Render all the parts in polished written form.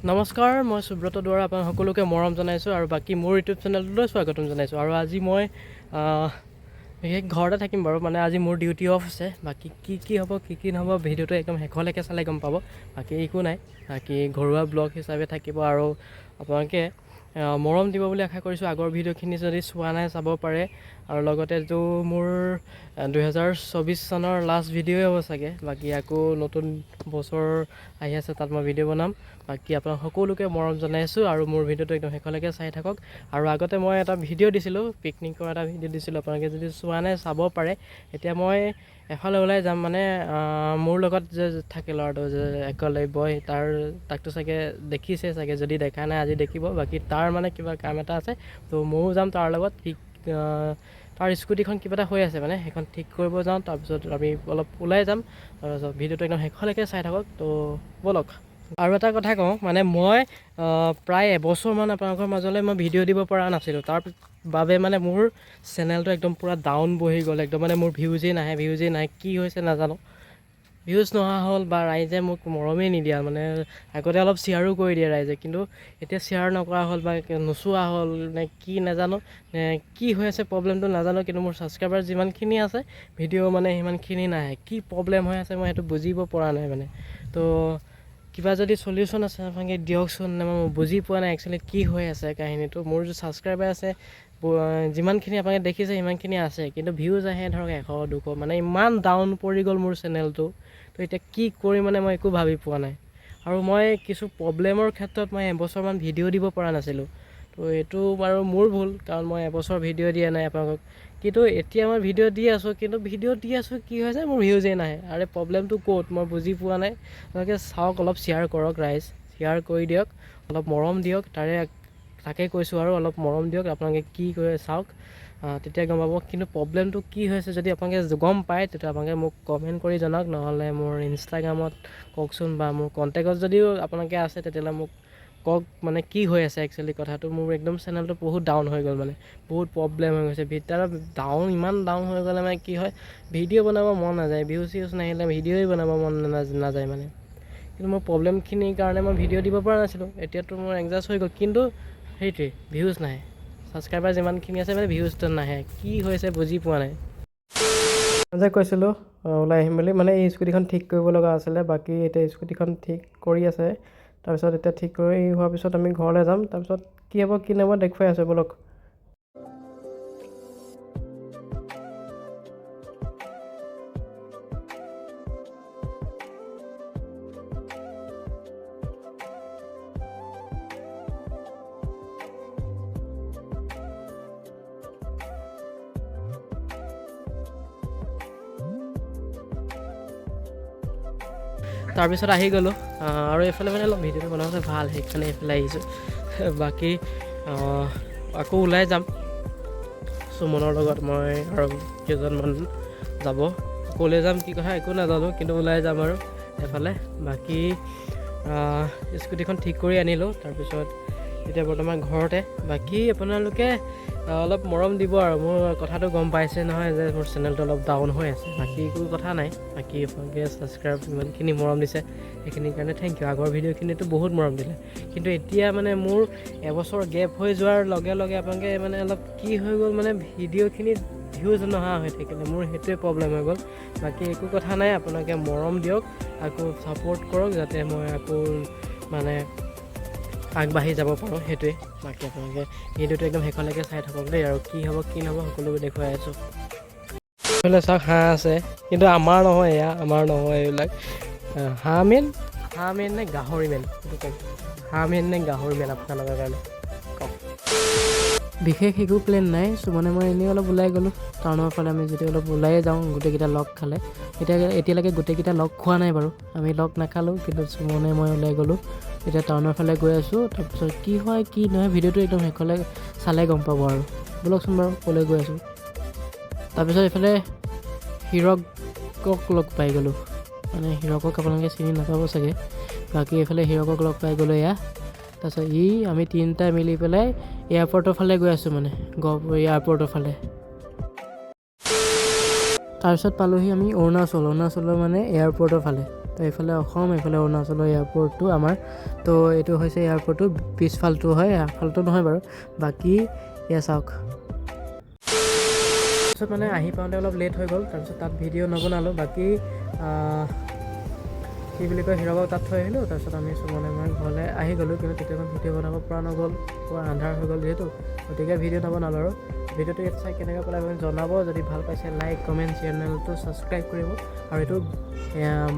নমস্কাৰ, মই সুব্ৰত দুৱাৰা আপোনাক সকলোকে মৰম জনাইছোঁ আৰু বাকী মোৰ ইউটিউব চেনেলটোলৈ স্বাগতম জনাইছোঁ। আৰু আজি মই বিশেষ ঘৰতে থাকিম বাৰু, মানে আজি মোৰ ডিউটি অফ আছে। বাকী কি হ'ব কি নহ'ব ভিডিঅ'টো একদম শেষলৈকে চালে গম পাব। বাকী একো নাই, বাকী ঘৰুৱা ব্লগ হিচাপে থাকিব আৰু আপোনালোকে মৰম দিব বুলি আশা কৰিছোঁ। আগৰ ভিডিঅ'খিনি যদি চোৱা নাই চাব পাৰে। আৰু লগতে এইটো মোৰ 2024 চনৰ লাষ্ট ভিডিঅ'ই হ'ব চাগে। বাকী আকৌ নতুন বছৰ আহি আছে, তাত মই ভিডিঅ' বনাম। বাকী আপোনাক সকলোকে মৰম জনাইছোঁ আৰু মোৰ ভিডিঅ'টো একদম শেষলৈকে চাই থাকক। আৰু আগতে মই এটা ভিডিঅ' দিছিলোঁ, পিকনিকৰ এটা ভিডিঅ' দিছিলোঁ, আপোনালোকে যদি চোৱা নাই চাব পাৰে। এতিয়া মই এফালে ওলাই যাম, মানে মোৰ লগত যে থাকে ল'ৰাটো যে একলব্য, তাকতো চাগে দেখিছে চাগে, যদি দেখা নাই আজি দেখিব। বাকী তাৰ মানে কিবা কাম এটা আছে, তো ময়ো যাম তাৰ লগত। তাৰ স্কুটিখন কিবা এটা হৈ আছে, মানে সেইখন ঠিক কৰিব যাওঁ। তাৰপিছত আমি অলপ ওলাই যাম। তাৰপিছত ভিডিঅ'টো একদম শেষলৈকে চাই থাকক, তো ব'লক। আৰু এটা কথা কওঁ, মানে মই প্ৰায় এবছৰমান আপোনালোকৰ মাজলৈ মই ভিডিঅ' দিব পৰা নাছিলোঁ। তাৰ বাবে মানে মোৰ চেনেলটো একদম পূৰা ডাউন বহি গ'ল, একদম মানে মোৰ ভিউজেই নাহে, কি হৈছে নাজানো। ভিউজ নহা হ'ল বা ৰাইজে মোক মৰমেই নিদিয়া, মানে আগতে অলপ শ্বেয়াৰো কৰি দিয়ে ৰাইজে, কিন্তু এতিয়া শ্বেয়াৰ নকৰা হ'ল বা নোচোৱা হ'ল নে কি নাজানো, নে কি হৈ আছে প্ৰব্লেমটো নাজানো। কিন্তু মোৰ ছাবস্ক্ৰাইবাৰ যিমানখিনি আছে, ভিডিঅ' মানে সিমানখিনি নাহে। কি প্ৰব্লেম হৈ আছে মই সেইটো বুজিব পৰা নাই মানে। তো কিবা যদি চলিউশ্যন আছে আপোনালোকে দিয়কচোন, মই বুজি পোৱা নাই একচুৱেলি কি হৈ আছে কাহিনীটো। মোৰ যে ছাবস্ক্ৰাইবাৰ আছে যিমানখিনি আপোনালোকে দেখিছে সিমানখিনি আছে, কিন্তু ভিউজ আহে ধৰক 100 200, মানে ইমান ডাউন পৰি গ'ল মোৰ চেনেলটো। তো এতিয়া কি কৰিম মানে মই একো ভাবি পোৱা নাই। আৰু মই কিছু প্ৰব্লেমৰ ক্ষেত্ৰত মই এবছৰমান ভিডিঅ' দিব পৰা নাছিলোঁ। তো এইটো বাৰু মোৰ ভুল, কাৰণ মই এবছৰ ভিডিঅ' দিয়া নাই আপোনালোকক। কিন্তু এতিয়া মই ভিডিঅ' দি আছোঁ, কিন্তু ভিডিঅ' দি আছোঁ কি হৈছে মোৰ ভিউজেই নাহে। আৰে প্ৰব্লেমটো ক'ত মই বুজি পোৱা নাই। আপোনালোকে চাওক, অলপ শ্বেয়াৰ কৰক ৰাইজ, শ্বেয়াৰ কৰি দিয়ক, অলপ মৰম দিয়ক। তাকে কৈছোঁ আৰু অলপ মৰম দিয়ক। আপোনালোকে কি কৰে চাওক, তেতিয়া গম পাব। কিন্তু প্ৰব্লেমটো কি হৈছে যদি আপোনালোকে গম পায়, তেতিয়া আপোনালোকে মোক কমেণ্ট কৰি জনাওক, নহ'লে মোৰ ইনষ্টাগ্ৰামত কওকচোন, বা মোৰ কণ্টেক্টত যদিও আপোনালোকে আছে তেতিয়াহ'লে মোক কওক, মানে কি হৈ আছে একচুৱেলি কথাটো। মোৰ একদম চেনেলটো বহুত ডাউন হৈ গ'ল, মানে বহুত প্ৰব্লেম হৈ গৈছে। ইমান ডাউন হৈ গ'লে মানে কি হয়, ভিডিঅ' বনাব মন নাযায়, ভিউজ নাহিলে ভিডিঅ'ই বনাব মন নাযায় মানে। কিন্তু মোৰ প্ৰব্লেমখিনিৰ কাৰণে মই ভিডিঅ' দিব পৰা নাছিলোঁ। এতিয়াতো মোৰ এডজাষ্ট হৈ গ'ল, কিন্তু সেইটোৱেই ভিউজ নাহে। ছাবস্ক্ৰাইবাৰ যিমানখিনি আছে মানে ভিউজটো নাহে, কি হৈছে বুজি পোৱা নাই। যে কৈছিলোঁ ওলাই আহিম বুলি, মানে এই স্কুটিখন ঠিক কৰিব লগা আছিলে। বাকী এতিয়া স্কুটিখন ঠিক কৰি আছে। তাৰপিছত এতিয়া ঠিক কৰি হোৱাৰ পিছত আমি ঘৰলৈ যাম। তাৰপিছত কি হ'ব কি নহ'ব দেখুৱাই আছোঁ, ব'লক। তাৰপিছত আহি গ'লোঁ, আৰু এইফালে মানে অলপ ভিডিঅ'টো বনাবলৈ ভাল, সেইকাৰণে এইফালে আহিছোঁ। বাকী আকৌ ওলাই যাম সুমনৰ লগত, মই আৰু কেইজনমান যাব। ক'লৈ যাম কি কথা একো নাজানো, কিন্তু ওলাই যাম আৰু এফালে। বাকী স্কুটিখন ঠিক কৰি আনিলোঁ, তাৰপিছত এতিয়া বৰ্তমান ঘৰতে। বাকী আপোনালোকে অলপ মৰম দিব আৰু, মোৰ কথাটো গম পাইছে নহয় যে মোৰ চেনেলটো অলপ ডাউন হৈ আছে। বাকী একো কথা নাই, বাকী আপোনালোকে ছাবস্ক্ৰাইব ইমানখিনি মৰম দিছে সেইখিনিৰ কাৰণে থেংক ইউ। আগৰ ভিডিঅ'খিনিতো বহুত মৰম দিলে, কিন্তু এতিয়া মানে মোৰ এবছৰ গেপ হৈ যোৱাৰ লগে লগে আপোনালোকে মানে অলপ কি হৈ গ'ল, মানে ভিডিঅ'খিনিত ভিউজ নহা হৈ থাকিলে, মোৰ সেইটোৱে প্ৰব্লেম হৈ গ'ল। বাকী একো কথা নাই, আপোনালোকে মৰম দিয়ক, আকৌ ছাপোৰ্ট কৰক, যাতে মই আকৌ মানে আগবাঢ়ি যাব পাৰোঁ, সেইটোৱে। বাকী আপোনালোকে ভিডিঅ'টো একদম শেষলৈকে চাই থাকক দেই। আৰু কি হ'ব কি নহ'ব সকলোবোৰ দেখুৱাই আছোঁ। এইফালে চাওক হাঁহ আছে, কিন্তু আমাৰ নহয়, আমাৰ নহয় এইবিলাক। হাঁহ মেইন নে গাহৰি মেইন, হাঁহ মেইন নে গাহৰি মেইন আপোনালোকৰ কাৰণে কওক। বিশেষ একো প্লেন নাই, মানে মই এনেই অলপ ওলাই গ'লোঁ টাউনৰ ফালে। আমি যদি অলপ ওলাইয়ে যাওঁ গোটেইকেইটা লগ খালে, এতিয়ালৈকে গোটেইকেইটা লগ খোৱা নাই বাৰু, আমি লগ নাখালোঁ, কিন্তু সুমনে মই ওলাই গ'লোঁ। এতিয়া টাউনৰ ফালে গৈ আছোঁ। তাৰপিছত কি হয় কি নহয় ভিডিঅ'টো একদম শেষলৈ চালে গম পাব আৰু। ব'লকচোন বাৰু ক'লৈ গৈ আছোঁ। তাৰপিছত এইফালে হিৰকক লগ পাই গ'লোঁ, মানে হিৰকক আপোনালোকে চিনি নাপাব চাগে। বাকী এইফালে হিৰকক লগ পাই গ'লোঁ এয়া। তাৰপিছত আমি তিনিটাই মিলি পেলাই এয়াৰপৰ্টৰ ফালে গৈ আছোঁ, মানে এয়াৰপৰ্টৰ ফালে। তাৰপিছত পালোঁহি আমি অৰুণাচলৰ মানে এয়াৰপৰ্টৰ ফালে। তো এইফালে অসম, এইফালে অৰুণাচলৰ এয়াৰপৰ্টটো আমাৰ। তো এইটো হৈছে এয়াৰপৰ্টটো, পিছফালটো হয়, আগফালটো নহয় বাৰু। বাকী এয়া চাওক। তাৰপিছত মানে আহি পাওঁতে অলপ লেট হৈ গ'ল, তাৰপিছত তাত ভিডিঅ' নবনালোঁ। বাকী কি বুলি কয়, হিৰকক তাত থৈ আহিলোঁ। তাৰপিছত আমি সুমনে মই ঘৰলৈ আহি গ'লোঁ, কিন্তু তেতিয়া মই ভিডিঅ' বনাব পৰা নগ'ল, পুৰা আন্ধাৰ হৈ গ'ল যিহেতু, গতিকে ভিডিঅ' নবনালোঁ। আৰু ভিডিঅ'টো ইয়াত চাই কেনেকৈ পালে আপুনি জনাব। যদি ভাল পাইছে লাইক, কমেণ্ট, চেনেলটো ছাবস্ক্ৰাইব কৰিব। আৰু এইটো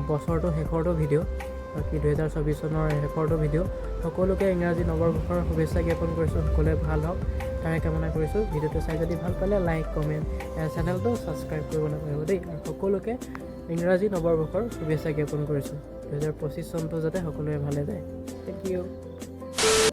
বছৰটো শেষৰটো ভিডিঅ', বাকী 2024 চনৰ শেষৰটো ভিডিঅ'। সকলোকে ইংৰাজী নৱবৰ্ষৰ শুভেচ্ছা জ্ঞাপন কৰিছোঁ। সকলোৱে ভাল হওক তাৰে কামনা কৰিছোঁ। ভিডিঅ'টো চাই যদি ভাল পালে লাইক, কমেণ্ট, চেনেলটো ছাবস্ক্ৰাইব কৰিব নাপাহৰিব দেই। আৰু সকলোকে ইংৰাজী নৱবৰ্ষৰ শুভেচ্ছা জ্ঞাপন কৰিছোঁ। 2025 চনটো যাতে সকলোৱে ভালে যায়। Thank U.